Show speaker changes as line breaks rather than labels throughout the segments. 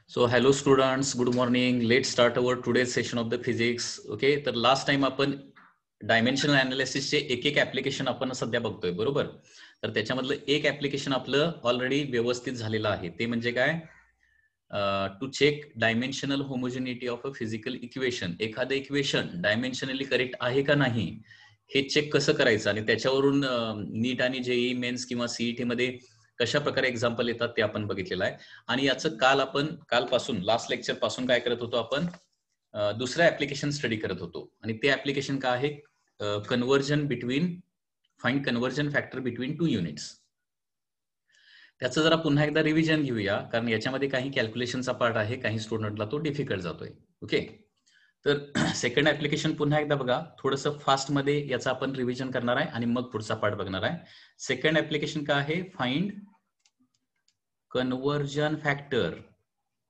So hello students, good morning. Let's start our today's session of the physics. Okay, तर last time आपण dimensional अनालिसिसचे एक application आपण सध्या बघतोय, बरोबर. तर त्याच्यामधलं एक ऍप्लिकेशन आपलं ऑलरेडी व्यवस्थित झालेलं आहे. ते म्हणजे काय, to check dimensional homogeneity of a physical equation. एखादं इक्वेशन डायमेन्शनली करेक्ट आहे का नाही हे चेक कसं करायचं, आणि त्याच्यावरून नीट आणि जेईई मेन्स किंवा सीईटी मध्ये कशा प्रकारे एक्झाम्पल येतात ते आपण बघितलेलं आहे. आणि याचं कालपासून लास्ट लेक्चर पासून काय करत होतो आपण, दुसरं ऍप्लिकेशन स्टडी करत होतो. आणि ते ऍप्लिकेशन काय आहे, conversion between, find conversion factor between two units. त्याचं जरा पुन्हा एकदा रिव्हिजन घेऊया, कारण याच्यामध्ये काही कॅल्क्युलेशनचा पार्ट आहे, काही स्टुडंटला तो डिफिकल्ट जातोय. ओके, तर सेकंड ऍप्लिकेशन पुन्हा एकदा बघा, थोडंसं फास्ट मध्ये याचा आपण रिव्हिजन करणार आहे आणि मग पुढचा पार्ट बघणार आहे. सेकंड ऍप्लिकेशन काय आहे, find conversion factor.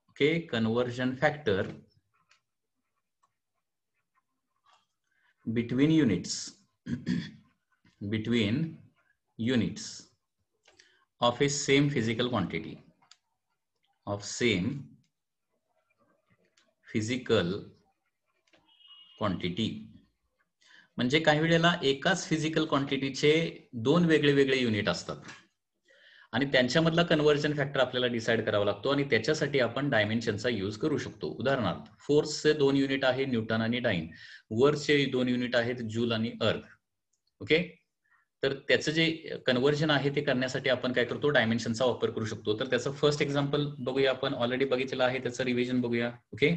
Okay, conversion factor between units between units of a same physical quantity, of same physical quantity. म्हणजे काही वेळेला एकाच फिजिकल क्वांटिटीचे दोन वेगळे वेगळे युनिट असतात आणि त्यांच्यामधला कन्व्हर्जन फॅक्टर आपल्याला डिसाइड करावा लागतो, आणि त्याच्यासाठी आपण डायमेन्शनचा यूज करू शकतो. उदाहरणार्थ, फोर्सचे दोन युनिट आहे न्यूटन आणि डाईन, वर्कचे दोन युनिट आहेत जूल आणि अर्थ. ओके, तर त्याचं जे कन्व्हर्जन आहे ते करण्यासाठी आपण काय करतो, डायमेन्शनचा वापर करू शकतो. तर त्याचं फर्स्ट एक्झाम्पल बघूया, आपण ऑलरेडी बघितलेलं आहे, त्याचं रिव्हिजन बघूया. ओके,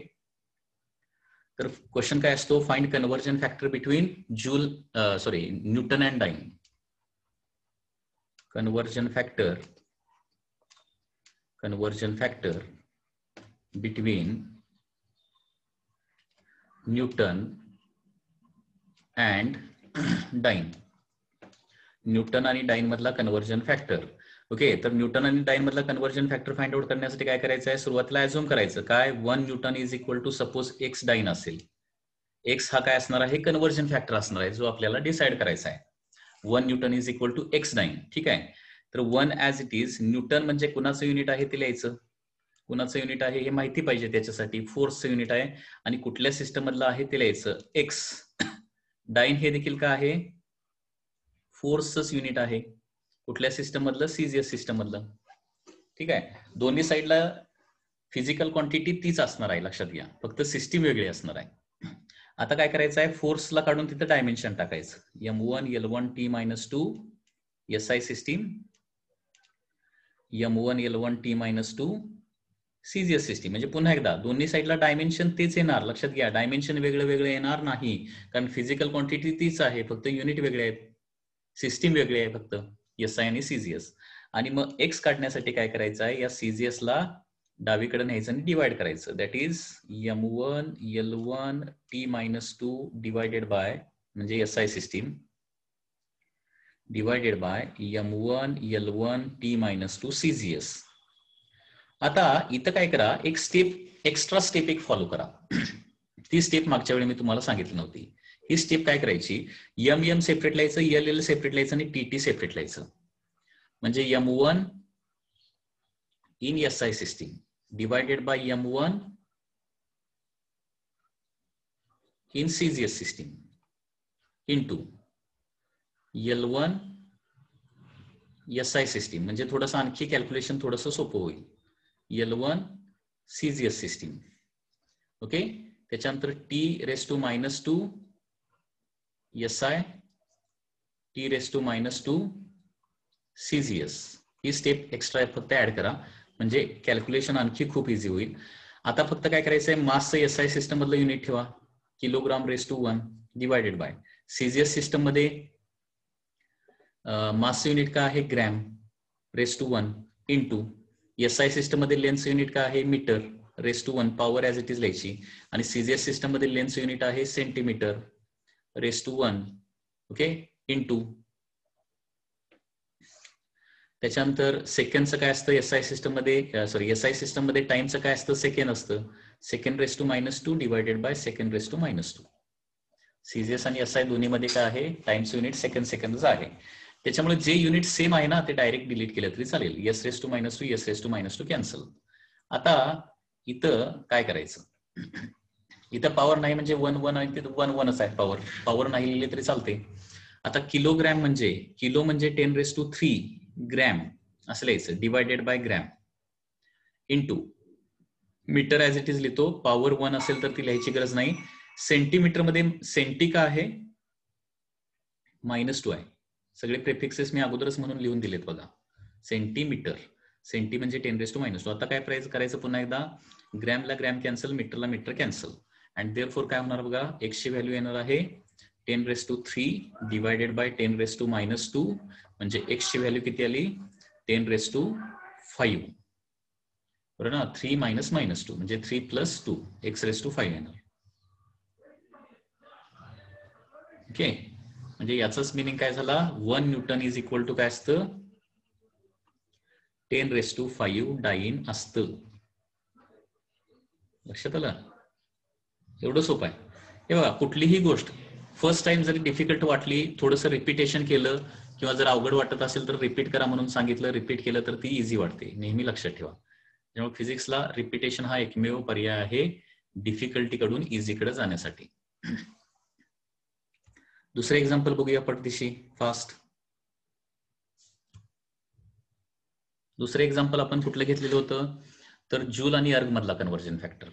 तर क्वेश्चन काय असतो, find conversion factor between newton and dyne. Conversion factor between newton and dyne. Newton आणि डाईन मधला कन्वर्जन फॅक्टर. ओके, तर न्यूटन आणि डाईन मधला कन्वर्जन फॅक्टर फाइंड आउट करण्यासाठी काय करायचं आहे, सुरुवातीला अझ्युम करायचं काय, 1 newton is equal to suppose X dyne असेल. एक्स हा काय असणार आहे, कन्वर्जन फॅक्टर असणार आहे, जो आपल्याला डिसाइड करायचा आहे. 1 newton is equal to X dyne. ठीक आहे, तर 1 ऍज इट इज. न्यूटन म्हणजे कुणाचं युनिट आहे ते लिहायचं, कुणाचं युनिट आहे हे माहिती पाहिजे, त्याच्यासाठी फोर्सचं युनिट आहे, आणि कुठल्या सिस्टम मधलं आहे ते लिहायचं, एक्स. डाईन हे देखील काय आहे, फोर्सच युनिट आहे, कुठल्या सिस्टम मधलं, सीजीएस सिस्टम मधलं. ठीक आहे, दोन्ही साईडला फिजिकल क्वांटिटी तीच असणार आहे, लक्षात घ्या, फक्त सिस्टीम वेगळी असणार आहे. आता काय करायचं आहे, फोर्सला काढून तिथं डायमेन्शन टाकायचं, M1 L1 T-2 SI system, M1 L1 T-2 CGS system. म्हणजे पुन्हा एकदा दोन्ही साईडला डायमेन्शन तेच येणार, लक्षात घ्या, डायमेन्शन वेगळं वेगळं येणार नाही, कारण फिजिकल क्वांटिटी तीच आहे, फक्त युनिट वेगळे आहेत, सिस्टीम वेगळी आहे फक्त, SI आणि सीजीएस. आणि मग एक्स काढण्यासाठी काय करायचं आहे, या सीजीएस ला डावीकडे न्यायचं आणि डिवाइड करायचं, that is M1 L1 T-2 divided by, म्हणजे SI system, divided by M1 L1 T-2 CGS. आता इथं काय करा, एक एक्स्ट्रा स्टेप एक फॉलो करा. ती स्टेप मागच्या वेळी मी तुम्हाला सांगितली नव्हती. ही स्टेप काय करायची, M सेपरेट लिहायचं, LL सेपरेट लिहायचं आणि TT सेपरेट लिहायचं. म्हणजे M1 in SI system divided by M1 in CGS system into L1 SI system. म्हणजे थोडंसं आणखी कॅल्क्युलेशन थोडंसं सोपं होईल, L1 CGS सिस्टीम. ओके, त्याच्यानंतर T⁻² SI, T⁻² CGS. ही स्टेप एक्स्ट्रा फक्त ऍड करा, म्हणजे कॅल्क्युलेशन आणखी खूप इझी होईल. आता फक्त काय करायचंय, मासचं SI सिस्टम मधलं युनिट ठेवा, kg/1 divided by CGS system मध्ये मास युनिट काय आहे, g/1 इंटू SI सिस्टम मध्ये लेन्स युनिट काय आहे, m/1, power as it is लिहायची, आणि CGS सिस्टम मध्ये लेन्स युनिट आहे cm/1. ओके, इंटू त्याच्यानंतर सेकंडचं काय असतं, SI सिस्टम मध्ये टाइमचं काय असतं, सेकंड असतं, sec⁻² divided by sec⁻². CGS आणि SI दोन्ही मध्ये काय आहे, टाइम्स युनिट सेकंदच आहे. त्याच्यामुळे जे युनिट सेम आहे ना, ते डायरेक्ट डिलीट केलं तरी चालेल, S⁻², S⁻² कॅन्सल. आता इथं काय करायचं, इथं पॉवर नाही म्हणजे 1 1 आहे, तिथं 1 1च आहे पॉवर, पॉवर नाही लिहिले तरी चालते. आता किलोग्रॅम म्हणजे किलो म्हणजे 10⁻³ ग्रॅम असं लिहायचं, divided by gram into metre as it is लिहितो. पॉवर 1 असेल तर ती लिहायची गरज नाही. सेंटीमीटर मध्ये सेंटी का आहे, -2 आहे. सगळे प्रेफिक्सेस मी अगोदरच म्हणून लिहून दिलेत बघा. सेंटीमीटर, सेंटी म्हणजे 10⁻². आता काय करायचं पुन्हा एकदा, ग्रॅमला ग्रॅम कॅन्सल, मीटरला मीटर कॅन्सल, अँड देअरफॉर काय होणार बघा, एक्सची व्हॅल्यू येणार आहे 10⁻³ डिवायडेड बाय 10⁻², म्हणजे एक्सची व्हॅल्यू किती आली, 10⁻5. बरोबर ना, 3 - -2 म्हणजे 3 + 2 x⁵ येणार. ओके, म्हणजे याचाच मिनिंग काय झाला, 1 न्यूटन इज इक्वल टू काय असतं, 10⁻5 डाईन असतं. लक्षात आलं, एवढं सोपं आहे. हे बघा, कुठलीही गोष्ट फर्स्ट टाइम जरी डिफिकल्ट वाटली, थोडंसं रिपीटेशन केलं किंवा जर अवघड वाटत असेल तर रिपीट करा म्हणून सांगितलं, रिपीट केलं तर ती इझी वाटते, नेहमी लक्षात ठेवा. त्यामुळे फिजिक्सला रिपीटेशन हा एकमेव पर्याय आहे डिफिकल्टीकडून इझीकडे जाण्यासाठी. दुसरं एक्झाम्पल बघूया पटदिशी फास्ट. दुसरं एक्झाम्पल आपण कुठलं घेतलेलं होतं, तर जूल आणि अर्ग मधला conversion factor.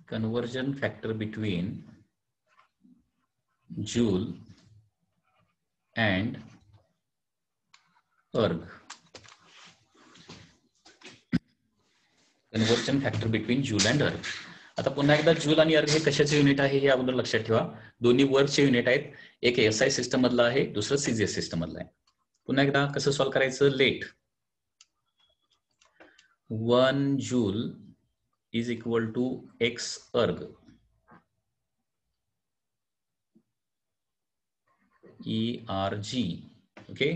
Conversion factor between Joule and erg. Conversion factor between Joule and erg. आता पुन्हा एकदा जूल आणि अर्ग हे कशाचे युनिट आहे हे अगोदर लक्षात ठेवा. दोन्ही वर्कचे युनिट आहेत. एक SI सिस्टम मधला आहे, दुसरं CGS सिस्टम मधला आहे. पुन्हा एकदा कसं सॉल्व्ह करायचं, let 1 joule is equal to x erg ERG. ओके,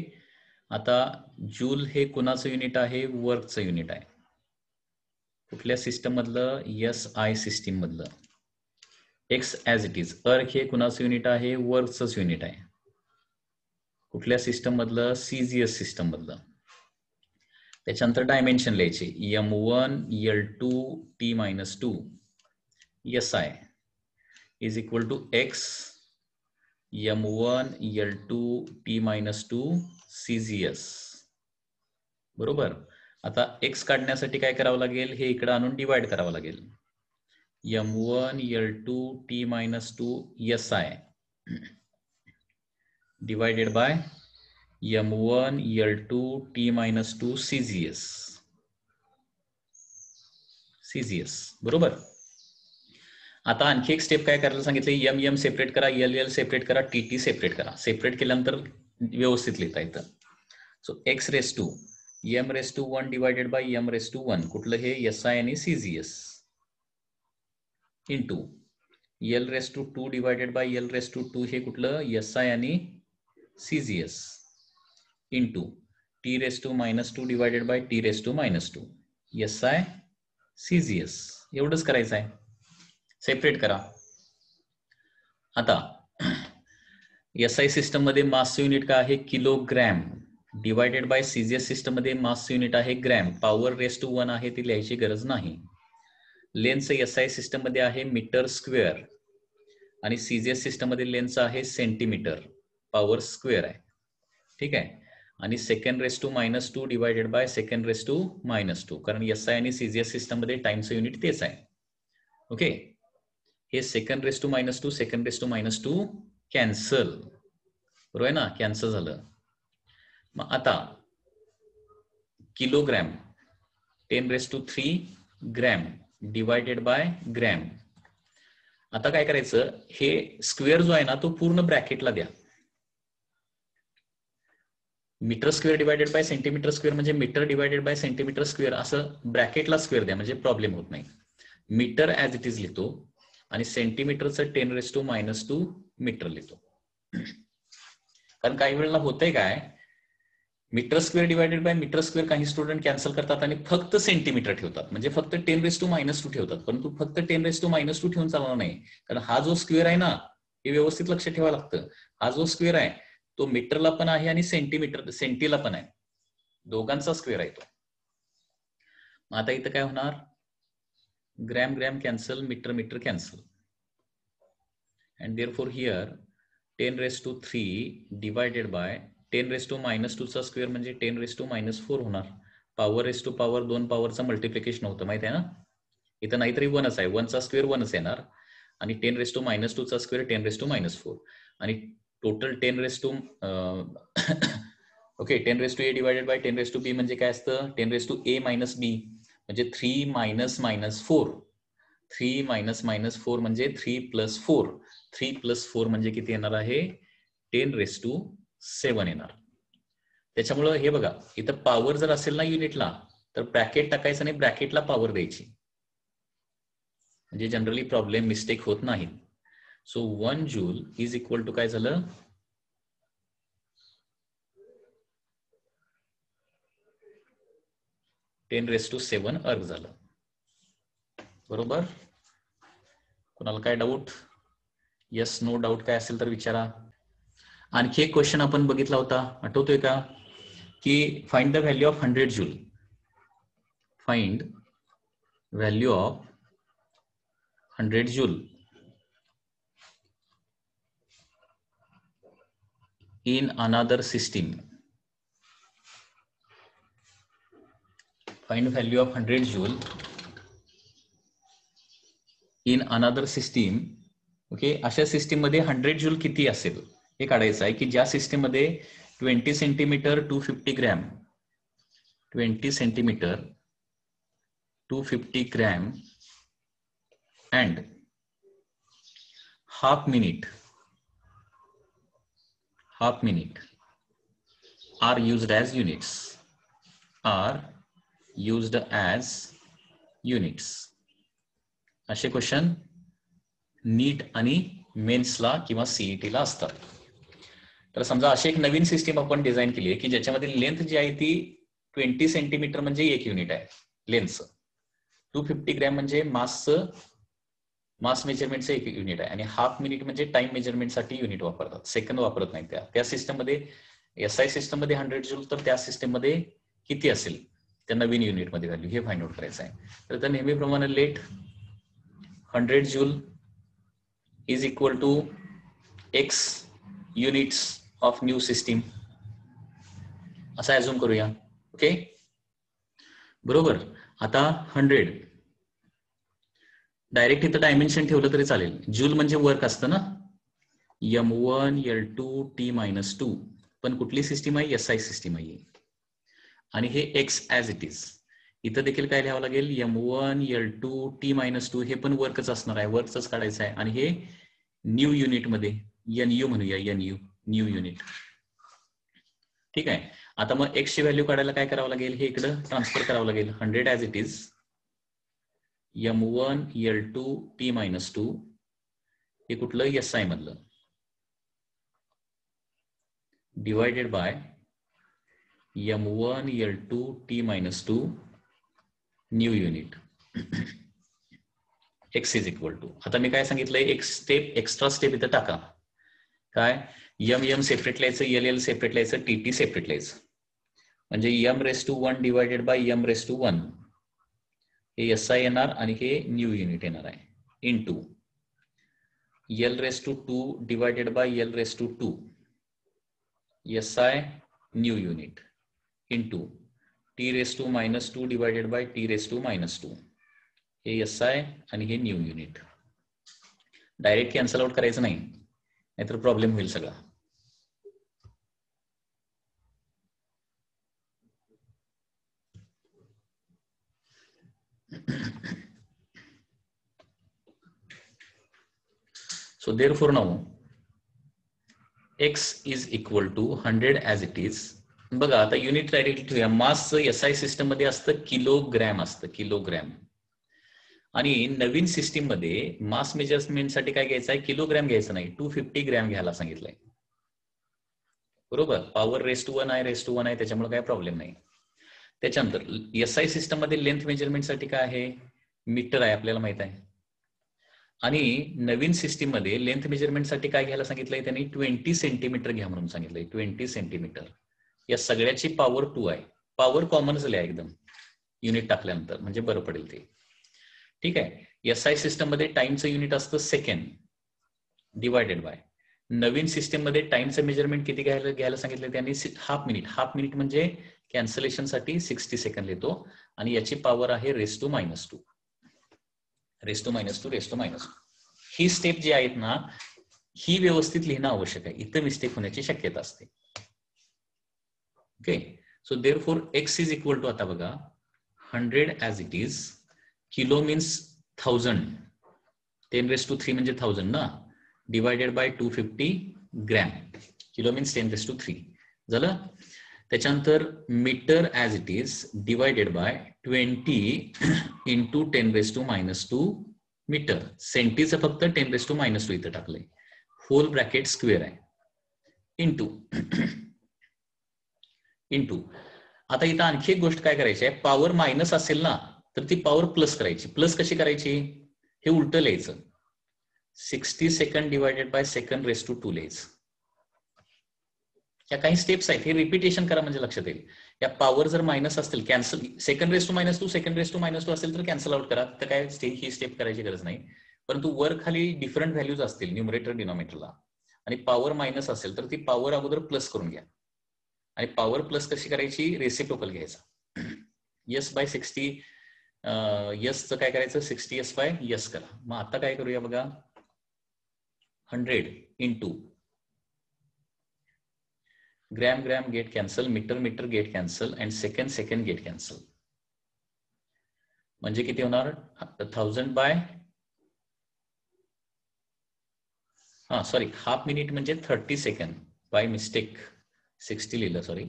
आता जूल हे कुणाचं युनिट आहे, वर्कचं युनिट आहे. कुठल्या सिस्टम मधलं, SI सिस्टीम मधलं. X as it is. अर्ग हे कुणाचं युनिट आहे, वर्कचंच युनिट आहे. कुठल्या सिस्टम मधलं, CGS सिस्टम मधलं. त्याच्यानंतर डायमेन्शन लिहायचे, M1 L2 T-2 SI is equal to X M1 L2 T-2 CGS. बरोबर. आता X काढण्यासाठी काय करावं लागेल, हे इकडे आणून डिवाइड करावं लागेल. M1 L2 T-2 SI divided by M1 L2 T-2 CGS. बरोबर. आता आणखी एक स्टेप काय करायला सांगितले, M सेपरेट करा, LL सेपरेट करा, TT सेपरेट करा. सेपरेट केल्यानंतर व्यवस्थित लिहिता येतं. So x⁻m⁻1 divided by m⁻1, कुठलं हे, SI आणि CGS, into L⁻2 divided by L⁻2 हे कुठलं, SI आणि CGS, into T⁻2 divided by T⁻2 SI CGS. एवढंच करायचं आहे. सेपरेट करा. आता SI सिस्टम मध्ये मास युनिट काय आहे, kilogram, divided by CGS system मध्ये मास युनिट आहे ग्रॅम. पॉवर रेस टू 1 आहे, ती लिहायची गरज नाही. लेन्स SI सिस्टम मध्ये आहे मीटर स्क्वेअर आणि CGS सिस्टम मध्ये लेन्स आहे सेंटीमीटर, पॉवर स्क्वेअर आहे. ठीक आहे. आणि (2 डिवायडेड बाय (2), कारण SI आणि CGS सिस्टम मध्ये टाइमचं युनिट तेच आहे. ओके, हे (2) कॅन्सल, बरोबर आहे ना, कॅन्सल झालं. मग आता kilogram 10⁻³ gram divided by gram. आता काय करायचं, हे स्क्वेअर जो आहे ना तो पूर्ण ब्रॅकेटला द्या. Metre square divided by centimetre square म्हणजे metre divided by centimetre square, असं ब्रॅकेटला स्क्वेअर द्या म्हणजे प्रॉब्लेम होत नाही. मीटर ऍज इट इज लिहितो आणि सेंटीमीटरचं 10⁻2 मीटर लिहितो. कारण काही वेळेला होतंय काय, metre square divided by metre square काही स्टुडंट कॅन्सल करतात आणि फक्त सेंटीमीटर ठेवतात, म्हणजे फक्त 10⁻⁻² ठेवतात. परंतु फक्त 10⁻⁻² ठेवून चालणार नाही, कारण हा जो स्क्वेअर आहे ना, हे व्यवस्थित लक्ष ठेवावं लागतं. हा जो स्क्वेअर आहे तो मीटरला पण आहे आणि सेंटीला पण आहे, दोघांचा स्क्वेअर आहे तो. आता इथं काय होणार, gram gram cancel, metre metre cancel, and therefore here 10⁻³ divided by 10⁻⁻² चा स्क्वेअर म्हणजे 10⁻⁻4 होणार. पॉवर 2 पॉवरचा मल्टिप्लिकेशन होतं, माहिती आहे ना. इथं नाहीतरी 1च आहे, 1चा स्क्वेअर 1च येणार आणि 10⁻⁻² चा स्क्वेअर 10⁻⁻4 आणि total 10⁻A divided by 10⁻B म्हणजे काय असतं, 10⁻A मायनस B म्हणजे 3 - 4. 3 - 4 म्हणजे 3 + 4. 3 + 4 म्हणजे किती येणार आहे, 10⁻7 येणार. त्याच्यामुळं हे बघा, इथं पॉवर जर असेल ना युनिटला तर ब्रॅकेट टाकायचं आणि ब्रॅकेटला पॉवर द्यायची, म्हणजे जनरली प्रॉब्लेम मिस्टेक होत नाही. So 1 joule is equal to काय झालं, 10⁻7 अर्ग झालं. बरोबर. कोणाला काय डाऊट? यस नो डाऊट काय असेल तर विचारा. आणखी एक क्वेश्चन आपण बघितला होता, आठवतोय का, की find the value of 100 joule. Find value of 100 joule in another system. Find value of 100 joule in another system. Okay, अशा सिस्टीम मध्ये 100 जूल किती असेल हे काढायचं आहे, की ज्या सिस्टीम मध्ये 20 centimetre 250 gram 20 centimetre 250 gram and half minute are used as units. असे क्वेश्चन नीट आणि मेन्सला किंवा सीईटी ला असतात. तर समजा अशी एक नवीन सिस्टीम आपण डिझाईन केली आहे की ज्याच्यामध्ये लेंथ जी आहे ती 20 सेंटीमीटर म्हणजे 1 युनिट आहे लेंथचं, 250 ग्रॅम म्हणजे मास मेजरमेंटचं 1 युनिट आहे, आणि हाफ मिनिट म्हणजे टाइम मेजरमेंटसाठी युनिट वापरतात, सेकंद वापरत नाही. त्या सिस्टम मध्ये, SI सिस्टम मध्ये 100 जूल, तर त्या सिस्टम मध्ये किती असेल त्या नवीन युनिट मध्ये व्हॅल्यू हे फाइंड आउट करायचं आहे. तर नेहमीप्रमाणे let 100 joule is equal to X units of new system असं ऍझ्युम करूया. ओके, बरोबर. आता 100 डायरेक्ट इथं डायमेन्शन ठेवलं तरी चालेल. जूल म्हणजे वर्क असतं ना, M1 L2 T-2, पण कुठली सिस्टीम आहे, SI सिस्टीम आहे, आणि हे X ऍज इट इज. इथं देखील काय लिहावं लागेल, M1 L2 T-2 हे पण वर्कच असणार आहे, वर्कच काढायचं आहे, आणि हे न्यू युनिट मध्ये NU म्हणूया, न्यू युनिट. ठीक आहे. आता मग X ची व्हॅल्यू काढायला काय करावं लागेल, हे इकडं ट्रान्सफर करावं लागेल. 100 as it is M1 L2 T-2 हे कुठलं, SI मधलं, divided by M1 L2 T-2 new unit. X is equal to, आता मी काय सांगितलंय, एक स्टेप एक्स्ट्रा स्टेप इथं टाका. काय, M सेपरेट लिहायचं, LL सेपरेट लिहायचं, TT सेपरेट लिहायचं, म्हणजे M⁻1 डिवायडेड बाय M⁻1 हे SI येणार आणि हे न्यू युनिट येणार आहे, into L⁻2 divided by L⁻2 SI new unit into T⁻2 divided by T⁻2 हे SI आणि हे new unit. Direct cancel out करायचं नाही, नाहीतर प्रॉब्लेम होईल सगळा. So therefore now X is equal to 100 as it is. बघा आता युनिट डायरेक्टली ठेवूया. मास SI सिस्टम मध्ये असतं किलोग्रॅम, असतं किलोग्रॅम, आणि नवीन सिस्टीम मध्ये मास मेजरमेंट साठी काय घ्यायचं आहे, किलोग्रॅम घ्यायचं नाही, 250 ग्रॅम घ्यायला सांगितलंय. बरोबर. पॉवर रेस टू 1 आहे, त्याच्यामुळे काय प्रॉब्लेम नाही. त्याच्यानंतर SI सिस्टम मध्ये लेंथ मेजरमेंटसाठी काय आहे, मीटर आहे, आपल्याला माहित आहे. आणि नवीन सिस्टीम मध्ये लेंथ मेजरमेंटसाठी काय घ्यायला सांगितलंय त्यांनी, 20 सेंटीमीटर घ्या म्हणून सांगितलंय. 20 सेंटीमीटर. या सगळ्याची पॉवर 2 आहे. पॉवर कॉमन झाली आहे एकदम युनिट टाकल्यानंतर, म्हणजे बरं पडेल ते. ठीक आहे. SI सिस्टम मध्ये टाइमचं युनिट असतं सेकंड डिवायडेड बाय. नवीन सिस्टीम मध्ये टाइमचं मेजरमेंट किती घ्यायला सांगितलं त्यांनी, हाफ मिनिट. हाफ मिनिट म्हणजे कॅन्सलेशन साठी 60 सेकंड येतो. आणि याची पॉवर आहे रेस टू मायनस टू. ही स्टेप जी आहेत ना, ही व्यवस्थित लिहिणं आवश्यक आहे. इथं मिस्टेक होण्याची शक्यता असते. Okay. So therefore x is equal to, आता बघा 100 as it is. Kilo means 1000. 10⁻³ म्हणजे 1000 ना, divided by 250 gram. Kilo means 10⁻³ झालं. त्याच्यानंतर metre as it is divided by 20 into 10⁻² metre. सेंटीचं फक्त 10⁻² इथं टाकलंय. होल ब्रॅकेट स्क्वेअर आहे. इंटू आता इथं आणखी एक गोष्ट काय करायची आहे, पॉवर मायनस असेल ना तर ती पॉवर प्लस करायची. प्लस कशी करायची, हे उलट लिहायचं. 60 सेकंड डिवायडेड बाय सेकंड⁻² लिहायचं. या काही स्टेप्स आहेत, हे रिपिटेशन करा म्हणजे लक्षात येईल. या पॉवर जर मायनस असतील, कॅन्सल. सेकंड⁻² असेल तर कॅन्सल आउट करा. तर काय ही स्टेप करायची गरज नाही. परंतु वर खाली डिफरंट व्हॅल्यूज असतील न्यूमरेटर डिनॉमिनेटरला, आणि पॉवर मायनस असेल तर ती पॉवर अगोदर प्लस करून घ्या. आणि पॉवर प्लस कशी करायची, रेसिप्रोकल घ्यायचा. S/60 यसचं काय करायचं, 60S/S करा. मग आता काय करूया बघा, 100 into gram get cancel, metre get cancel, and second get cancel. म्हणजे किती होणार, 1000 हाफ मिनिट म्हणजे 30 सेकंड. बाय मिस्टेक 60 लिहिलं, सॉरी.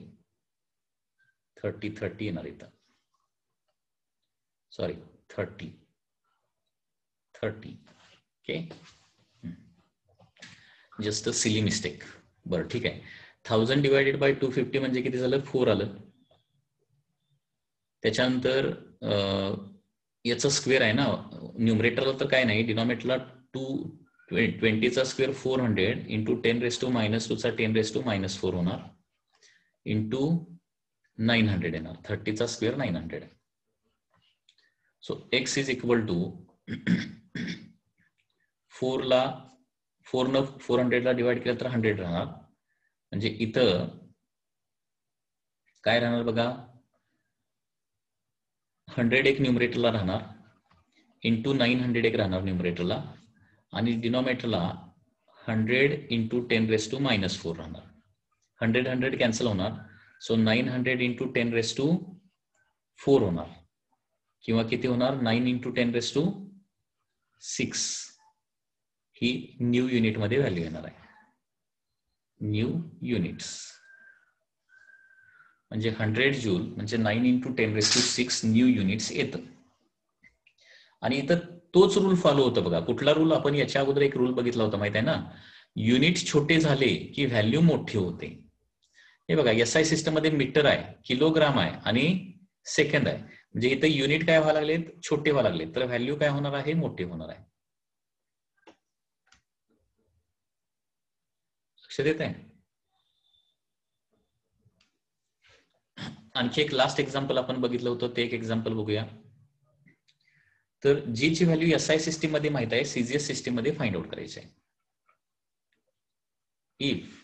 30 येणार इथं, sorry 30. Okay, just a silly mistake. बरं ठीक आहे. 1000 डिवायडेड बाय 250 म्हणजे किती झालं, 4 आलं. त्याच्यानंतर याचा स्क्वेअर आहे ना, न्यूमरेटरला तर काय नाही, डिनॉमिनेटरला 20चा स्क्वेअर 400 इंटू 10⁻² चा 10⁻⁻4 होणार, इंटू 900 येणार. 30चा square 900. So x is equal to 400 ला डिवाइड केलं तर 100 राहणार. म्हणजे इथं काय राहणार बघा, 100 एक न्यूमरेटरला राहणार, इंटू 900 एक राहणार न्यूमरेटरला, आणि डिनॉमिनेटरला 100 इंटू 10⁻⁻4 राहणार. 100 कॅन्सल होणार. सो 900 इंटू 10⁻⁴ होणार, किंवा किती होणार, 9 इंटू 10⁻⁶. ही न्यू युनिट मध्ये व्हॅल्यू येणार आहे. न्यू युनिट्स म्हणजे 100 जूल म्हणजे 9 इंटू 10⁻⁶ न्यू युनिट्स येतं. आणि इथं तोच रूल फॉलो होतो बघा. कुठला रूल, आपण याच्या अगोदर एक रूल बघितला होता, माहित आहे ना, युनिट छोटे झाले की व्हॅल्यू मोठी होते. हे बघा, SI सिस्टम मध्ये मीटर आहे, किलोग्राम आहे, आणि सेकंद आहे. म्हणजे इथं युनिट काय व्हायला लागलेत, छोटे व्हायला लागलेत, तर व्हॅल्यू काय होणार आहे, मोठे होणार आहे. लक्षात येत आहे. आणखी एक लास्ट एक्झाम्पल आपण बघितलं होतं, ते एक एक्झाम्पल बघूया. तर जी ची व्हॅल्यू SI सिस्टीम मध्ये माहित आहे, CGS सिस्टीम मध्ये फाइंड आउट करायची आहे. If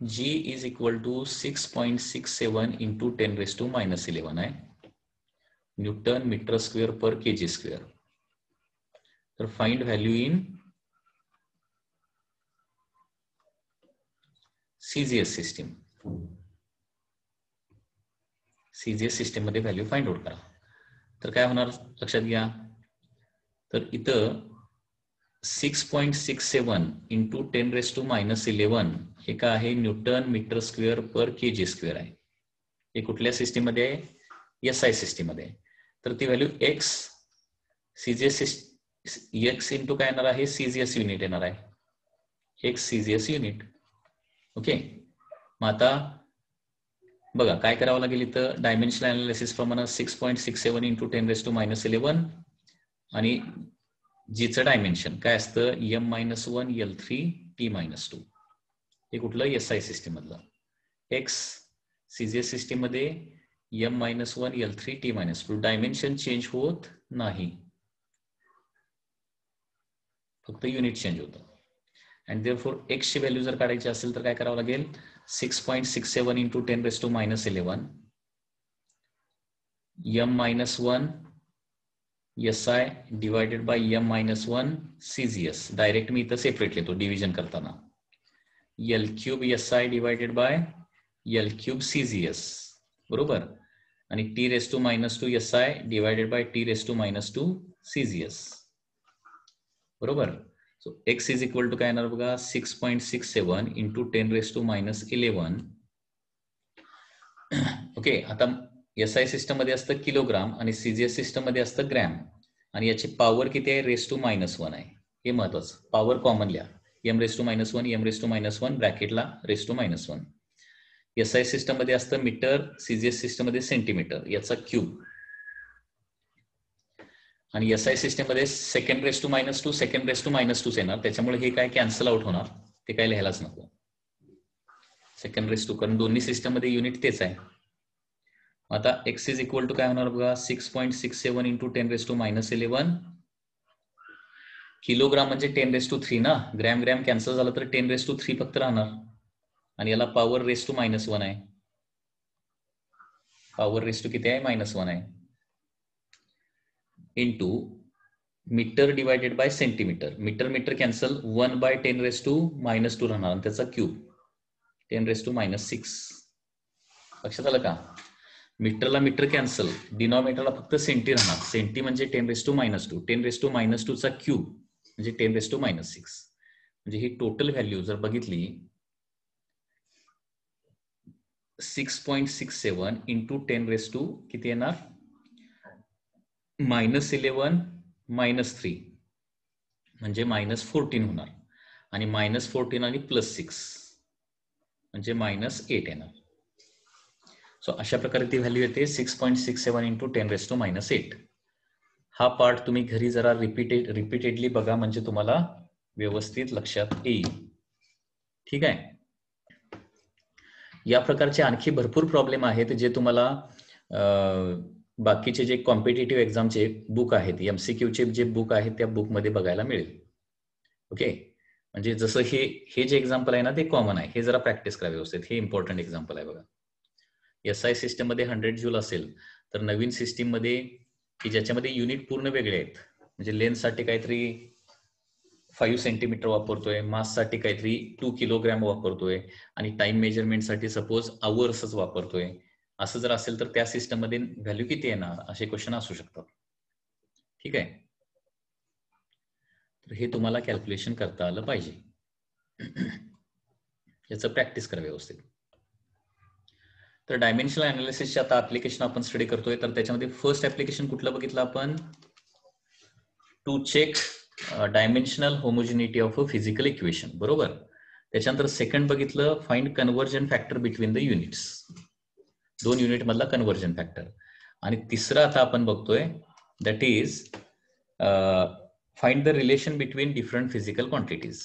G is equal to 6.67 into 10⁻⁻11 आहे, न्यूटन मीटर स्क्वेअर पर kg स्क्वेअर. तर find value in CGS system. CGS system मध्ये व्हॅल्यू फाइंड आउट करा. तर काय होणार लक्षात घ्या. तर इथं 6.67 इंटू 10⁻⁻11 हे काय आहे, न्यूटन मीटर स्क्वेअर पर kg स्क्वेअर आहे. हे कुठल्या सिस्टीम मध्ये आहे, SI सिस्टीम मध्ये. तर ती व्हॅल्यू एक्स इंटू काय येणार आहे, CGS युनिट येणार आहे. X CGS unit. ओके, मग आता बघा काय करावं लागेल इथं डायमेन्शनल अनालिसिस प्रमाणे 6.67 इंटू 10⁻11 आणि जीचं डायमेन्शन काय असतं m-1 L3 T-2. हे कुठलं SI सिस्टीम मधलं. एक्स CGS सिस्टीम मध्ये m-1 L3 T-2 dimension change होत नाही, फक्त युनिट चेंज होतं. अँड देअरफॉर एक्स ची व्हॅल्यू जर काढायची असेल तर काय करावं लागेल 6.67 into 10⁻11 m-1 SI divided by m-1 CGS. Direct मी इथं सेपरेट लिहितो डिव्हिजन करताना. L³ SI divided bye L³ CGS बरोबर, आणि T⁻² SI divided by T⁻² CGS बरोबर. So x is equal to काय येणार बघा 6.67 इंटू 10⁻11. ओके, आता SI सिस्टम मध्ये असतं किलोग्राम आणि CGS सिस्टम मध्ये असतं ग्रॅम, आणि याची पॉवर किती आहे (-1) आहे. हे महत्वाचं, पॉवर कॉमन लिहा m⁻1 m⁻1 ब्रॅकेटला (-1). SI सिस्टम मध्ये असतं मीटर, CGS सिस्टम मध्ये सेंटीमीटर, याचा क्यूब, आणि SI सिस्टम मध्ये (2) (2) येणार, त्याच्यामुळे हे काय कॅन्सल आउट होणार, ते काय लिहायलाच नको (2), कारण दोन्ही सिस्टम मध्ये युनिट तेच आहे. आता x इज इक्वल टू काय होणार बघा 6.67 इंटू 10⁻11. किलोग्राम म्हणजे 10⁻³ ना, ग्रॅम ग्रॅम कॅन्सल झालं तर 10⁻³ फक्त राहणार, आणि याला पॉवर (-1) आहे, पॉवर (-) किती आहे (-1) आहे, into metre divided by centimetre. Metre metre cancel 1/10⁻² राहणार, आणि त्याचा क्यूब 10⁻6. लक्षात आलं का? मीटरला मीटर कॅन्सल, डिनॉमिनेटरला फक्त सेंटी राहणार, सेंटी म्हणजे 10⁻², 10⁻² चा क्यूब म्हणजे 10⁻6. म्हणजे ही टोटल व्हॅल्यू जर बघितली 6.67 इंटू 10⁻² किती येणार (-11 -3) म्हणजे (-14) होणार, आणि (-14) आणि +6 म्हणजे (-8) येणार. सो अशा प्रकारे ती व्हॅल्यू येते 6.67 इंटू 10⁻8. हा पार्ट तुम्ही घरी जरा रिपीटेडली बघा, म्हणजे तुम्हाला व्यवस्थित लक्षात येईल. ठीक आहे. या प्रकारचे आणखी भरपूर प्रॉब्लेम आहेत जे तुम्हाला बाकीचे जे कॉम्पिटेटिव्ह एक्झामचे बुक आहेत, MCQ चे जे बुक आहेत त्या बुक मध्ये बघायला मिळेल. ओके, म्हणजे जसं हे जे एक्झाम्पल आहे ना ते कॉमन आहे, हे जरा प्रॅक्टिस करा व्यवस्थित, हे इम्पॉर्टंट एक्झाम्पल आहे बघा. SI सिस्टम मध्ये 100 जूल असेल तर नवीन सिस्टीम मध्ये की ज्याच्यामध्ये युनिट पूर्ण वेगळे आहेत, म्हणजे लेन्थ साठी काहीतरी 5 सेंटीमीटर वापरतोय, मास साठी काहीतरी 2 किलोग्रॅम वापरतोय, आणि टाइम मेजरमेंट साठी सपोज आवर्सच वापरतोय, असं जर असेल तर त्या सिस्टम मध्ये व्हॅल्यू किती येणार, असे क्वेश्चन असू शकतात. ठीक आहे, तर हे तुम्हाला कॅल्क्युलेशन करता आलं पाहिजे, याचं प्रॅक्टिस करा व्यवस्थित. तर डायमेन्शनल अनालिसिसचे आता ऍप्लिकेशन आपण स्टडी करतोय, तर त्याच्यामध्ये फर्स्ट ऍप्लिकेशन कुठलं बघितलं आपण, to check dimensional homogeneity of a physical equation बरोबर. त्याच्यानंतर सेकंड बघितलं find conversion factor between the units, 2 unit मधला कन्व्हर्जन फॅक्टर. आणि तिसरं आता आपण बघतोय that is find the relation between different physical quantities.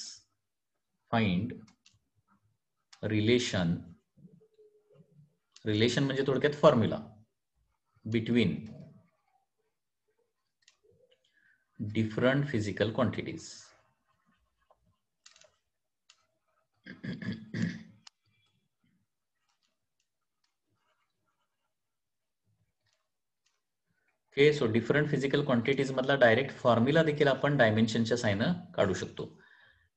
Find relation म्हणजे थोडक्यात formula between different physical quantities. Okay, so different physical quantities मधला डायरेक्ट फॉर्म्युला देखील आपण डायमेन्शनच्या साइननं काढू शकतो.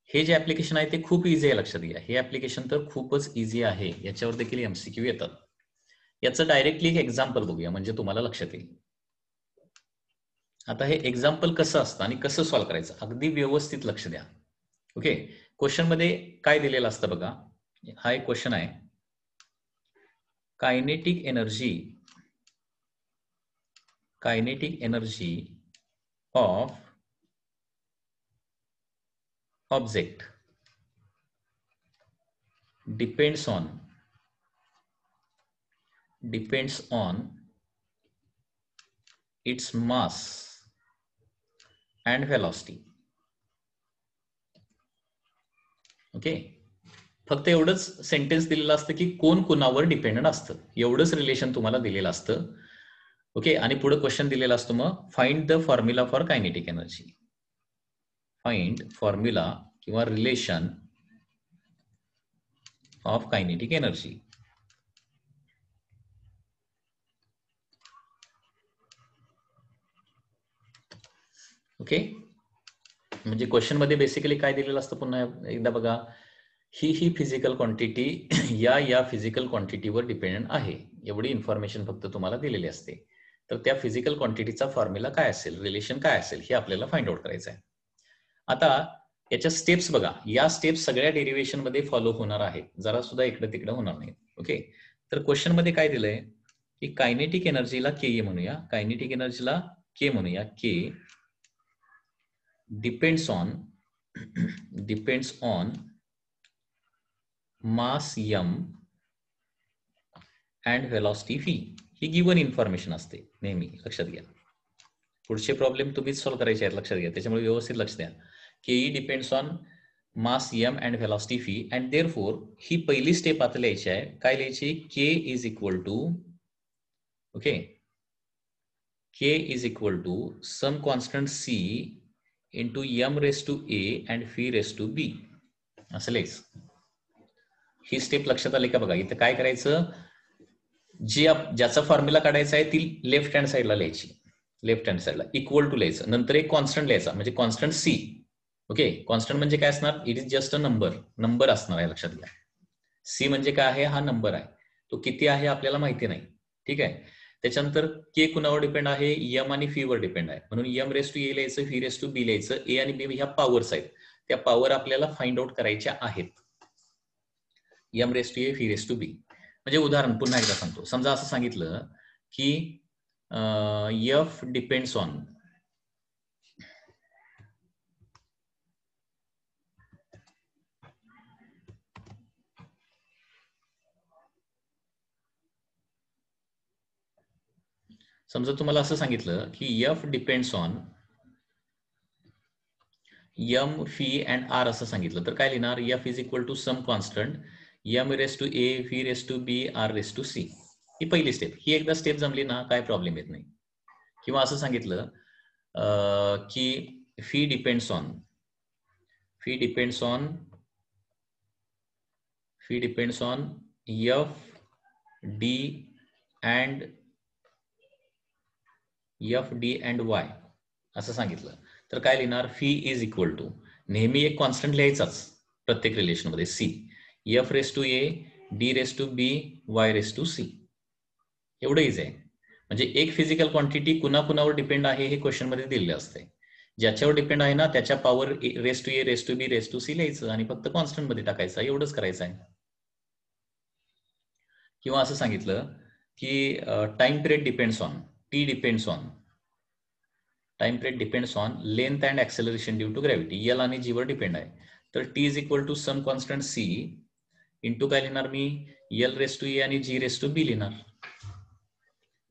हे जे ऍप्लिकेशन आहे ते खूप इझी आहे, लक्षात घ्या. हे ऍप्लिकेशन तर खूपच इझी आहे, याच्यावर देखील MCQ येतात. याचं डायरेक्टली एक एक्झाम्पल बघूया म्हणजे तुम्हाला लक्षात येईल. आता हे एक्झाम्पल कसं असतं आणि कसं सॉल्व्ह करायचं, अगदी व्यवस्थित लक्ष द्या. ओके, क्वेश्चन मध्ये काय दिलेलं असतं बघा, हा एक क्वेश्चन आहे. Kinetic energy of object depends on its mass and velocity. Okay, फक्त एवढंच सेंटेन्स दिलेलं असतं की कोण कोणावर डिपेंडंट असतं, एवढंच रिलेशन तुम्हाला दिलेलं असतं. ओके, आणि पुढे क्वेश्चन दिलेला असतो मग find the formula for kinetic energy. Find formula किंवा relation of kinetic energy. Okay, म्हणजे क्वेश्चन मध्ये बेसिकली काय दिलेलं असतं पुन्हा एकदा बघा, ही फिजिकल क्वांटिटी या फिजिकल क्वांटिटीवर डिपेंडंट आहे, एवढी इन्फॉर्मेशन फक्त तुम्हाला दिलेली असते. तर त्या फिजिकल क्वांटिटीचा फॉर्म्युला काय असेल, रिलेशन काय असेल, हे आपल्याला फाइंड आउट करायचं आहे. आता याच्या स्टेप्स बघा, या स्टेप्स सगळ्या डेरिव्हेशन मध्ये फॉलो होणार आहेत, जरा सुद्धा इकडे तिकडे होणार नाही. ओके, तर क्वेश्चन मध्ये काय दिलंय की कायनेटिक एनर्जीला के म्हणूया, कायनेटिक एनर्जीला के म्हणूया, K depends on mass m and velocity v. ही गिवन इन्फॉर्मेशन असते नेहमी, लक्षात घ्या. पुढचे प्रॉब्लेम तुम्हीच सॉल्व्ह करायचे आहेत, लक्षात घ्या, त्याच्यामुळे व्यवस्थित लक्ष द्या. K depends on mass m and velocity v and therefore ही पहिली स्टेप आता लिहायची आहे. काय लिहायची? K is equal to, okay, K is equal to some constant c into m raise to a and v raise to b, असं लिहायचं. ही step लक्षात आली का? बघा इथं काय करायचं, ज्याचा फॉर्म्युला काढायचा आहे ती लेफ्ट हँड साईडला लिहायची, लेफ्ट हँड साईडला इक्वल टू लिहायचं, नंतर एक कॉन्स्टंट लिहायचा म्हणजे कॉन्स्टंट सी. ओके, कॉन्स्टंट म्हणजे काय असणार? It is just a number असणार आहे, लक्षात घ्या. सी म्हणजे काय आहे? हा नंबर आहे, तो किती आहे आपल्याला माहिती नाही. ठीक आहे, त्याच्यानंतर के कुणावर डिपेंड आहे? एम आणि फी वर डिपेंड आहे, म्हणून एम रेस टू ए लिहायचं, फी रेस टू बी लिहायचं. ए आणि बी ह्या पॉवर्स आहेत, त्या पॉवर आपल्याला फाइंड आउट करायच्या आहेत. M raise to A, phi raise to B. म्हणजे उदाहरण पुन्हा एकदा सांगतो, समजा असं सांगितलं की एफ डिपेंड्स ऑन, समजा तुम्हाला असं सांगितलं की F depends on M, phi and R असं सांगितलं, तर काय लिहिणार? F is equal to some constant M raise to A, phi raise to B, R raise to C. ही पहिली स्टेप. ही एकदा स्टेप जमली ना काय प्रॉब्लेम येत नाही. किंवा असं सांगितलं की fee depends on F D and Y असं सांगितलं, तर काय लिहिणार? फी इज इक्वल टू, नेहमी एक कॉन्स्टंट लिहायचाच प्रत्येक रिलेशन मध्ये, C, F raise to A, D raise to B, Y raise to C. एवढं इज आहे. म्हणजे एक फिजिकल क्वांटिटी कुणावर डिपेंड आहे हे क्वेश्चन मध्ये दिलेलं असते. ज्याच्यावर डिपेंड आहे ना त्याच्या power raise to A, raise to B, raise to C लिहायचं आणि फक्त कॉन्स्टंट मध्ये टाकायचं, एवढंच करायचं आहे. किंवा असं सांगितलं की time period depends on, T depends on, time period depends on length and acceleration due to gravity, L आणि जी वर डिपेंड आहे. तर T is equal to some constant C into काय लिहिणार मी? एल रेस टू ए आणि G raise to B लिहिणार.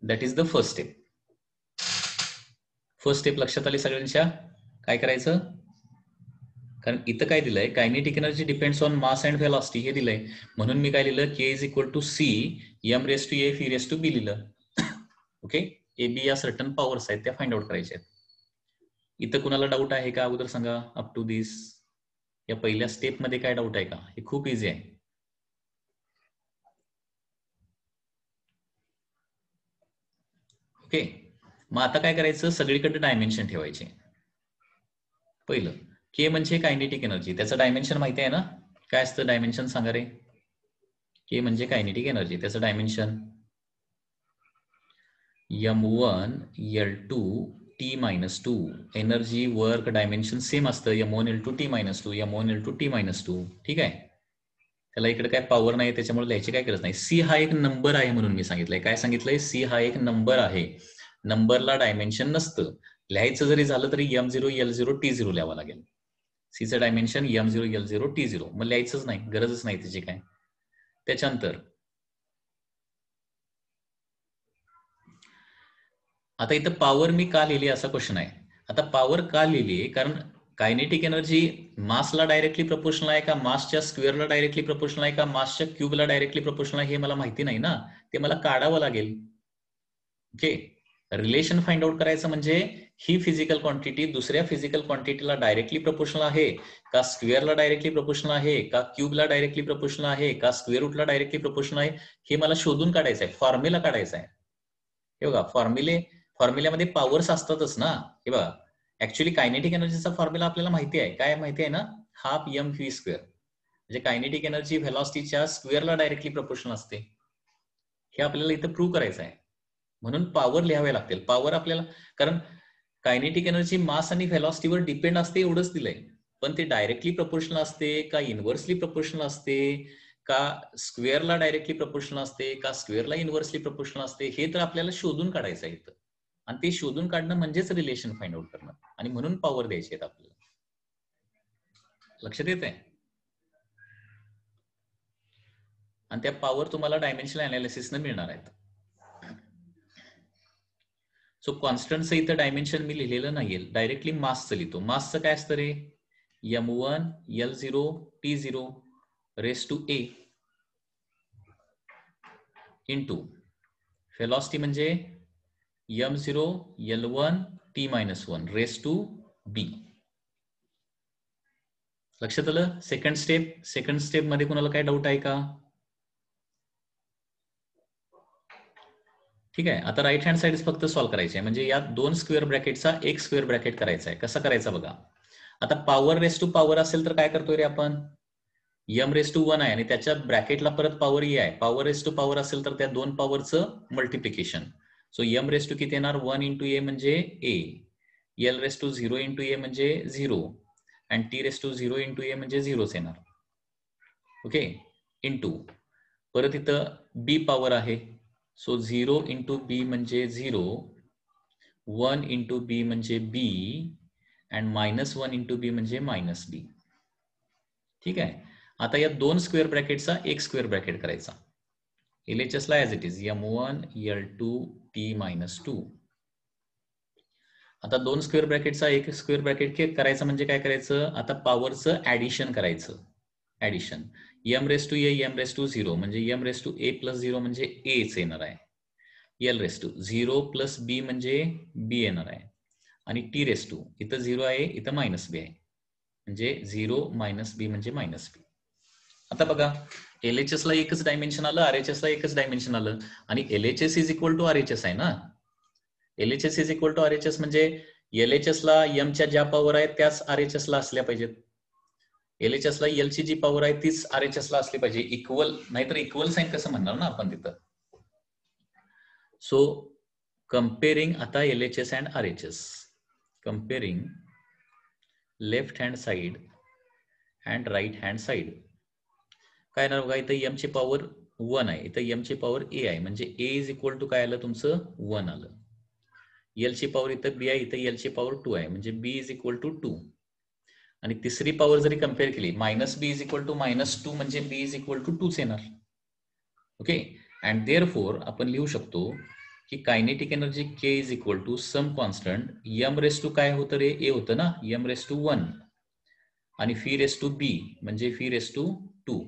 That is the first step. First step लक्षात आली सगळ्यांच्या? काय करायचं? कारण इथं काय दिलंय? Kinetic energy depends on mass and velocity हे दिलंय, म्हणून मी काय लिहिलं? K is equal to C M raise to A, phi raise to B लिहिलं. ओके, ए बी या सर्टन पॉवर्स आहेत, त्या फाइंड आउट करायच्या आहेत. इथं कुणाला डाऊट आहे का? अगोदर सांगा. अप टू दिस या पहिल्या स्टेप मध्ये काय डाऊट आहे का? हे खूप इझी आहे. ओके, मग आता काय करायचं? सगळीकडे डायमेन्शन ठेवायचे. पहिलं, के म्हणजे कायनेटिक एनर्जी, त्याचं डायमेन्शन माहिती आहे ना? काय असतं डायमेन्शन? सांगा रे. के म्हणजे कायनेटिक एनर्जी, त्याचं dimension m1 L2 T-2. Energy, work, dimension same असतं. m1 L2 T-2, m1 L2 T-2. ठीक आहे, त्याला इकडे काय पॉवर नाही त्याच्यामुळे लिहायची काय गरज नाही. सी हा एक नंबर आहे म्हणून मी सांगितलंय. काय सांगितलंय? सी हा एक नंबर आहे, नंबरला डायमेन्शन नसतं. लिहायचं जरी झालं तरी m0 L0 T0 लिहावं लागेल. सीचं डायमेन्शन m0 L0 T0, मग लिहायचंच नाही, गरजच नाही त्याची काय. त्याच्यानंतर आता इथं पॉवर मी का लिहिली असा क्वेश्चन आहे. आता पॉवर का लिहिली, कारण कायनेटिक एनर्जी मासला डायरेक्टली प्रपोर्शनल आहे का, मासच्या स्क्वेअरला डायरेक्टली प्रपोर्शनल आहे का, मासच्या क्यूबला डायरेक्टली प्रपोर्शनल आहे, हे मला माहिती नाही ना, ते मला काढावं लागेल. ओके, रिलेशन फाइंड आउट करायचं म्हणजे ही फिजिकल क्वांटिटी दुसऱ्या फिजिकल क्वांटिटीला डायरेक्टली प्रपोर्शनल आहे का, स्क्वेअरला डायरेक्टली प्रपोर्शनल आहे का, क्यूबला डायरेक्टली प्रपोर्शनल आहे का, स्क्वेअर रूटला डायरेक्टली प्रपोर्शनल आहे, हे मला शोधून काढायचं आहे, फॉर्म्युला काढायचा आहे. हे बघा, फॉर्म्युल्यामध्ये पॉवर्स असतातच ना. हे बघा, ऍक्च्युअली कायनेटिक एनर्जीचा फॉर्म्युला आपल्याला माहिती आहे. काय माहिती आहे ना, हाफ एम व्ही स्क्वेअर, म्हणजे कायनेटिक एनर्जी व्हेलॉसिटीच्या स्क्वेअरला डायरेक्टली प्रपोर्शनल असते. हे आपल्याला इथं प्रूव्ह करायचं आहे, म्हणून पॉवर लिहावे लागतील. पॉवर आपल्याला, कारण कायनेटिक एनर्जी मास आणि व्हेलॉसिटीवर डिपेंड असते एवढंच दिलंय, पण ते डायरेक्टली प्रपोर्शनल असते का इनव्हर्सली प्रपोर्शनल असते का स्क्वेअरला डायरेक्टली प्रपोर्शनल असते का स्क्वेअरला इनव्हर्सली प्रपोर्शनल असते, हे तर आपल्याला शोधून काढायचं आहे इथं. आणि ते शोधून काढणं म्हणजेच रिलेशन फाइंड आउट करणं, आणि म्हणून पॉवर द्यायची आहेत आपल्याला. लक्षात येत आहे? आणि त्या पॉवर तुम्हाला डायमेन्शनल अनालिसिसनं मिळणार आहेत. सो कॉन्स्टंटचं इथं डायमेन्शन मी लिहिलेलं नाहीये, डायरेक्टली मासचं लिहितो. मासचं काय असतं रे, m1 L0 T0 raise to a into velocity म्हणजे m0 L1 T-1 race to b. लक्षात आलं? सेकंड स्टेप मध्ये कोणाला काय डाऊट आहे का? ठीक आहे, आता राईट हँड साइड फक्त सॉल्व्ह करायची आहे, म्हणजे या दोन स्क्वेअर ब्रॅकेटचा एक स्क्वेअर ब्रॅकेट करायचा आहे. कसा करायचा बघा. आता पॉवर रेस टू पॉवर असेल तर काय करतोय रे आपण, m रेस टू 1 आहे आणि त्याच्या ब्रॅकेटला परत पॉवर e आहे. पॉवर रेस टू पॉवर असेल तर त्या दोन पॉवरचं multiplication. So m raise to किती येणार, 1 इंटू a म्हणजे a, l raise to 0 into a म्हणजे 0, आणि t raise to 0 into a म्हणजे 0च येणार. ओके, इंटू परत इथं b पॉवर आहे. सो 0 इंटू बी म्हणजे 0, 1 इंटू बी म्हणजे b, अँड -1 इंटू बी म्हणजे -b. ठीक आहे, आता या दोन स्क्वेअर ब्रॅकेटचा एक स्क्वेअर ब्रॅकेट करायचा. LHS ला as it is m1 L2 T-2. आता दोन स्क्वेअर ब्रॅकेटचा एक स्क्वेअर ब्रॅकेट करायचं म्हणजे काय करायचं, आता पॉवरचं ऍडिशन करायचं. Addition m raise to a m raise to 0 म्हणजे m raise to a plus 0 म्हणजे aच येणार आहे. l raise to 0 plus b म्हणजे b येणार आहे, आणि t रेस टू इथं 0 आहे इथं -b आहे, म्हणजे 0 -b म्हणजे -b. आता बघा, LHS ला एकच डायमेन्शन आलं, RHS ला एकच डायमेन्शन आलं, आणि LHS is equal to RHS आहे ना. LHS is equal to RHS म्हणजे LHS ला m च्या ज्या पॉवर आहेत त्याच RHS ला असल्या पाहिजेत. LHS ला L ची जी पॉवर आहे तीच RHS ला असली पाहिजे, इक्वल, नाहीतर इक्वल साइन कसं म्हणणार ना आपण तिथं. सो कम्पेअरिंग आता LHS and RHS, comparing left hand side and right hand side. काय ना बघा, इथं m ची पॉवर 1 आहे, इथं m ची पॉवर a आहे, म्हणजे a इज इक्वल टू काय आलं तुमचं 1 आलं. L ची पॉवर इथं b आहे, इथं L ची पॉवर 2 आहे, म्हणजे b इज इक्वल टू 2. आणि तिसरी पॉवर जरी कम्पेअर केली, -b इज इक्वल टू -2 म्हणजे b इज इक्वल टू 2च येणार. ओके, अँड देअरफॉर आपण लिहू शकतो की kinetic energy k is equal to some constant m raise to काय होतं रे, a होतं ना, m रेस टू 1, आणि फी रेस टू b म्हणजे फी रेस टू 2,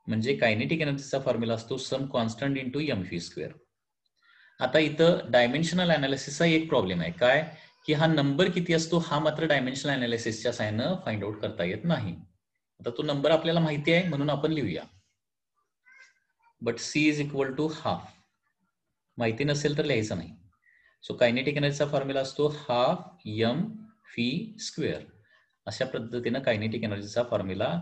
म्हणजे कायनेटिक एनर्जीचा फॉर्म्युला असतो some constant into m v square. आता इथं डायमेन्शनल अनालिसिसचा एक प्रॉब्लेम आहे, काय की हा नंबर किती असतो हा मात्र डायमेन्शनल अनालिसिसच्या साहाय्यानं फाइंड आउट करता येत नाही. आता तो नंबर आपल्याला माहिती आहे म्हणून आपण लिहूया, but c is equal to half. माहिती नसेल तर लिहायचं नाही. सो कायनेटिक एनर्जीचा फॉर्म्युला असतो हाफ m v स्क्वेअर. अशा पद्धतीनं कायनेटिक एनर्जीचा फॉर्म्युला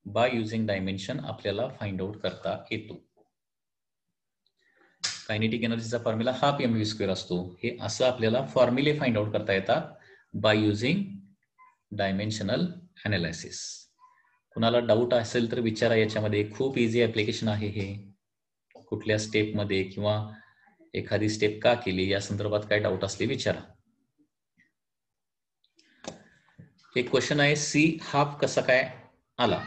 बाय युझिंग डायमेन्शन आपल्याला फाइंड आउट करता येतो. कायनेटिक एनर्जीचा formula half m v square असतो. हे असं आपल्याला फॉर्म्युले फाइंड आउट करता येतात बाय युझिंग डायमेन्शनल अनालिसिस. कुणाला डाऊट असेल तर विचारा, याच्यामध्ये खूप इझी ऍप्लिकेशन आहे हे. कुठल्या स्टेप मध्ये किंवा एखादी स्टेप का केली या संदर्भात काय डाऊट असले विचारा. एक क्वेश्चन आहे, सी हाफ कसा काय आला.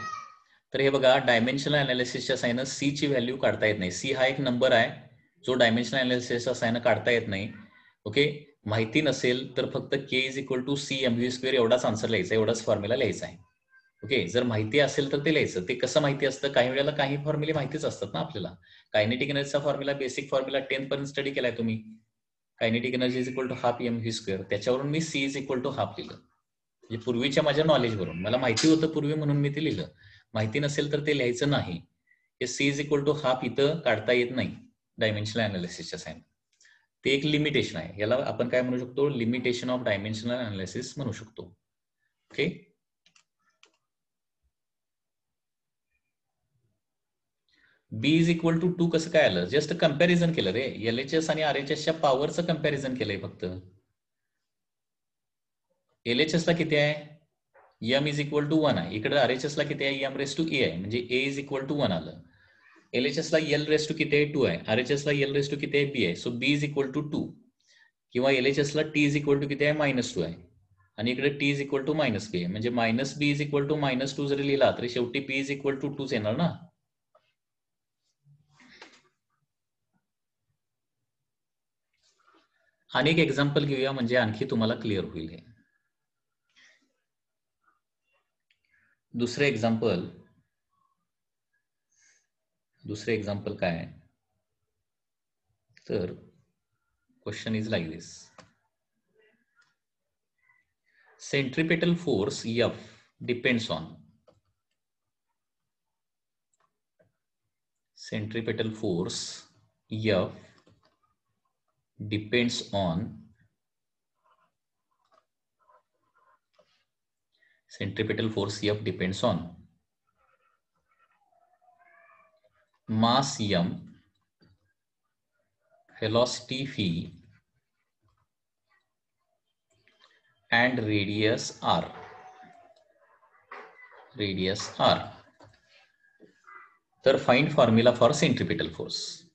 तर हे बघा, डायमेन्शनल अनालिसिसच्या साहाय्यानं सी ची व्हॅल्यू काढता येत नाही. सी हा एक नंबर आहे जो डायमेन्शनल अनालिसिसच्या साहाय्यानं काढता येत नाही. ओके, माहिती नसेल तर फक्त K is equal to C M V square एवढाच आन्सर लिहायचा, एवढाच फॉर्म्युला लिहायचा आहे. ओके, जर माहिती असेल तर ते लिहायचं. ते कसं माहिती असतं, काही वेळेला काही फॉर्म्युले माहितीच असतात ना आपल्याला. कायनेटिक एनर्जीचा फॉर्म्युला, बेसिक फॉर्म्युला 10th पर्यंत स्टडी केलाय तुम्ही. Kinetic energy is equal to half M V square. त्याच्यावरून मी C is equal to half लिहिलं. म्हणजे पूर्वीच्या माझ्या नॉलेजवरून, मला माहिती होतं पूर्वी म्हणून मी ते लिहिलं. माहिती नसेल तर ते लिहायचं नाही. हे C is equal to half इथं काढता येत नाही डायमेन्शनल अनालिसिसच्या साइन. ते एक लिमिटेशन आहे. याला आपण काय म्हणू शकतो, लिमिटेशन ऑफ डायमेन्शनल अनालिसिस म्हणू शकतो. Okay, B is equal to 2 कसं काय आलं? जस्ट कंपॅरिझन केलं रे. एलएचएस आणि आरएचएसच्या पॉवरचं कंपॅरिझन केलंय फक्त. एलएचएस ला किती आहे? एम इज इक्वल टू 1 आहे. इकडे आरएचएस ला किती आहे? एम रेस टू ए आहे. म्हणजे ए इज इक्वल टू 1 आलं. एलएचएस ला एल रेस टू किती आहे? 2 आहे. आरएचएस ला एल रेस टू किती आहे? बी आहे. So B is equal to 2. किंवा एलएचएस ला टी इज इक्वल टू किती आहे? -2 आहे. आणि इकडे टी इज इक्वल टू -बी आहे. म्हणजे -बी इज इक्वल टू -2 जरी लिहिला तरी शेवटी पी इज इक्वल टू 2 येणार ना. आणि एक एक्झाम्पल घेऊया म्हणजे आणखी तुम्हाला क्लिअर होईल. हे दुसरे एक्झाम्पल काय आहे तर question is like this. Centripetal force F depends on centripetal force F depends on centripetal force F depends on mass M, velocity v and radius r. तर find formula for centripetal force.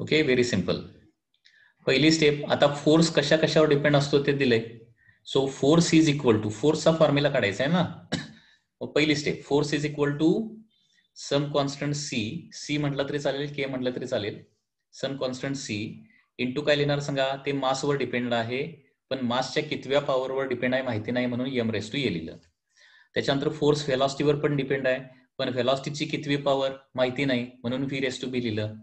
Okay, very simple. पहिली step, आता force कशावर depend असतो ते दिलंय. So force is equal to, फोर्सचा formula काढायचा आहे ना. पहिली step, force is equal to some constant C म्हटलं तरी चालेल, के म्हटलं तरी चालेल. सम कॉन्स्टंट सी इंटू काय लिहिणार सांगा, ते मासवर डिपेंड आहे, पण मासच्या कितव्या पॉवरवर डिपेंड आहे माहिती नाही म्हणून एम रेस टू ए लिहिलं. त्याच्यानंतर फोर्स व्हेलॉसिटीवर पण डिपेंड आहे, पण व्हेलॉसिटीची कितवी पॉवर माहिती नाही म्हणून व्ही रेस टू बी लिहिलं.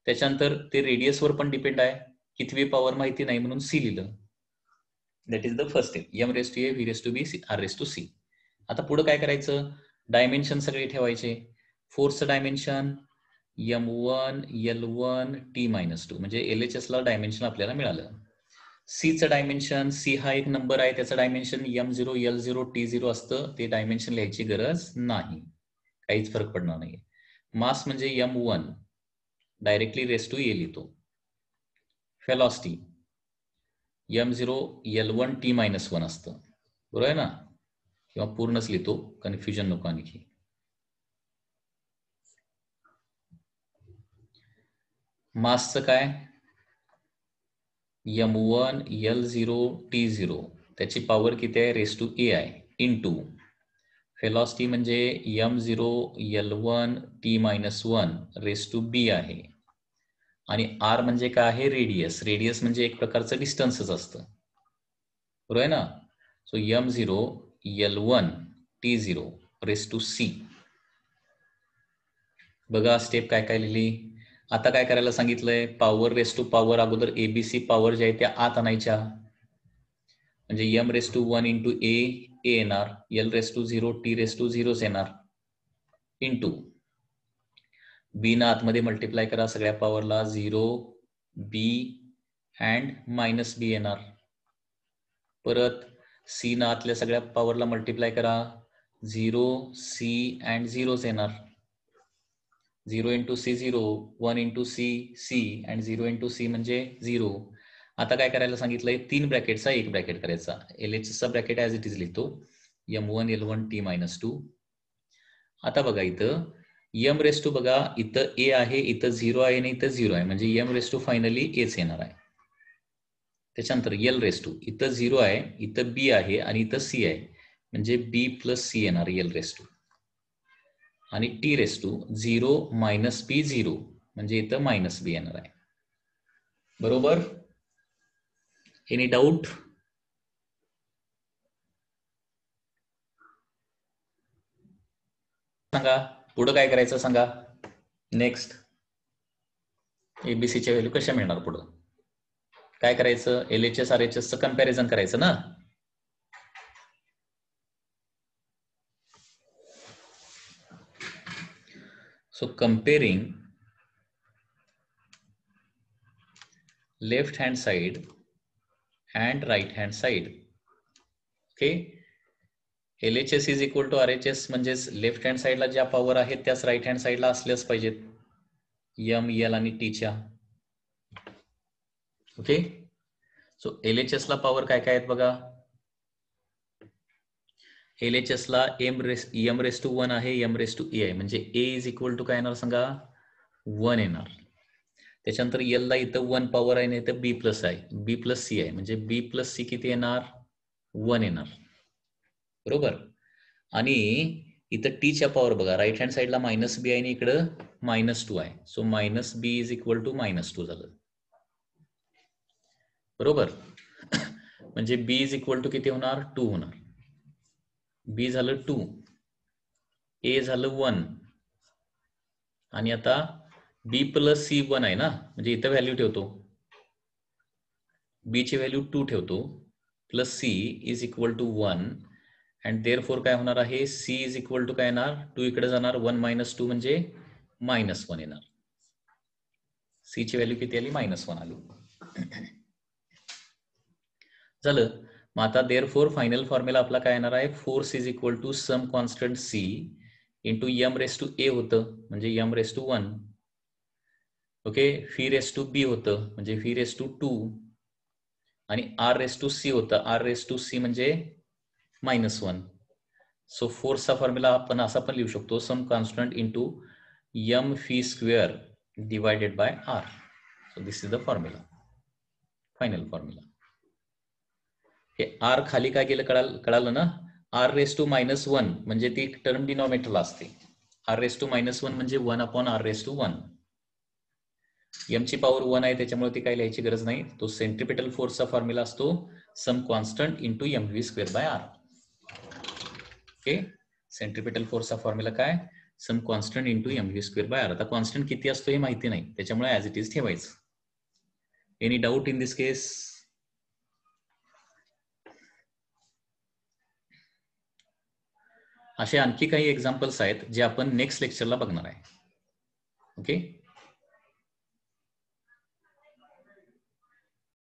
त्याच्यानंतर ते रेडियसवर पण डिपेंड आहे, कितवी पॉवर माहिती नाही म्हणून सी लिहिलं. That is the first step. M raise to A, V raise to B, R raise to C. आता पुढे काय करायचं, डायमेन्शन सगळे ठेवायचे. फोर्सचं डायमेन्शन M1, L1, T-2 म्हणजे LHS ला डायमेन्शन आपल्याला मिळालं. सीचं डायमेन्शन, सी हा एक नंबर आहे, त्याचं डायमेन्शन M0, L0, T0 असतं. ते डायमेन्शन लिहायची गरज नाही, काहीच फरक पडणार नाही. मास म्हणजे M1 डायरेक्टली रेस टू ए लिहितो. व्हेलॉसिटी M0, L1, T-1 असतं, बरोबर आहे ना. किंवा पूर्णच लिहितो, कन्फ्युजन नको आणखी. मासचं काय, M1, L0, T0 त्याची पॉवर किती आहे? रेस टू ए आहे. इनटू व्हेलॉसिटी म्हणजे M0, L1, T-1 race to बी आहे. आणि आर म्हणजे काय आहे? रेडियस. रेडियस म्हणजे एक प्रकारचं डिस्टन्सच असतं, बरोबर आहे ना. So M0, L1, T0 raise to सी. बघा स्टेप काय काय लिहिली. आता काय करायला सांगितलंय, पॉवर रेस टू पॉवर अगोदर एबीसी पॉवर ज्या आहेत त्या आत आणायच्या. म्हणजे M raise to 1 into A येणार, L raise to 0, T raise to 0 येणार, इंटू बी ना आतमध्ये मल्टिप्लाय करा सगळ्या पॉवरला, 0 बी अँड -बी येणार. परत सी ना आतल्या सगळ्या पॉवरला मल्टिप्लाय करा, 0 सी अँड 0 येणार. 0 into C 0, 1 into C C and 0 into C म्हणजे 0. आता काय करायला सांगितलंय, 3 ब्रॅकेटचा एक ब्रॅकेट करायचा. LHS चा ब्रॅकेट ऍज इट इज लिहितो, M1, L1, T-2 आता बघा इथं एम रेस टू बघा इथं ए आहे, इथं 0 आहे आणि इथं 0 आहे, म्हणजे M raise to finally H येणार आहे. त्याच्यानंतर एल रेस टू इथं 0 आहे, इथं बी आहे आणि इथं सी आहे, म्हणजे बी प्लस सी येणार एल रेस टू. आणि टी रेस टू 0 मायनस बी 0, म्हणजे इथं मायनस बी येणार आहे. बरोबर? Any doubt? सांगा पुढं काय करायचं सांगा. नेक्स्ट एबीसीच्या व्हॅल्यू कशा मिळणार? पुढं काय करायचं? LHS RHS चं कंपॅरिझन करायचं ना. So comparing left hand side and right hand side. Okay, LHS is equal to RHS म्हणजेच लेफ्ट हँड साइडला ज्या पॉवर आहेत त्याच राईट हँड साइडला असल्याच पाहिजेत, एम एल आणि टीच्या. ओके, सो LHS ला पॉवर काय काय आहेत बघा. LHS ला एम रेस टू 1 आहे, एम रेस टू ए आहे, म्हणजे ए इज इक्वल टू काय येणार सांगा? 1 येणार. त्याच्यानंतर एल ला इथं 1 पॉवर आहे आणि इथं बी प्लस आहे, बी प्लस सी आहे, म्हणजे बी प्लस सी किती येणार? 1 येणार. बरोबर. आणि इथं टीच्या पॉवर बघा, राईट हँड साइडला मायनस बी आहे आणि इकडं -2 आहे, so minus B is equal to -2 झालं. बरोबर. म्हणजे बी इज इक्वल टू किती होणार? 2 होणार. बी झालं 2, ए झालं 1, आणि आता बी प्लस सी 1 आहे ना, म्हणजे इथं व्हॅल्यू ठेवतो, बी ची व्हॅल्यू 2 ठेवतो, plus C is equal to 1, and therefore काय होणार आहे? सी इज इक्वल टू काय येणार? 2 इकडे जाणार, 1 - 2 म्हणजे -1 येणार. सी ची व्हॅल्यू किती आली? -1 आली. झालं. मग आता देअरफॉर फायनल फॉर्म्युला आपला काय येणार आहे? Force is equal to some constant C into M raise to A होतं, म्हणजे M raise to 1. Okay, phi raise to B होतं, म्हणजे फी रेस टू 2, आणि आर रेस टू सी होतं, आर रेस टू सी म्हणजे -1. So फोर्सचा formula आपण असा पण लिहू शकतो, some constant into M phi square divided by R. So this is the formula, final formula. हे आर खाली काय गेलं कळालं ना? आर रेस टू -1 म्हणजे ती टर्म डिनॉमिनेटरला असते. आर रेस टू -1 म्हणजे 1 upon R raise to 1. M ची पॉवर 1 आहे, त्याच्यामुळे ती काही लिहायची गरज नाही. तो सेंट्रिपिटल फोर्सचा फॉर्म्युला असतो some constant into M V square by R. Okay, centripetal फोर्सचा फॉर्म्युला काय? Some constant into M V square by R. आता कॉन्स्टंट किती असतो हे माहिती नाही, त्याच्यामुळे ऍज इट इज ठेवायचं. Any doubt in this case? असे आणखी काही एक्झाम्पल्स आहेत जे आपण नेक्स्ट लेक्चरला बघणार आहे. ओके.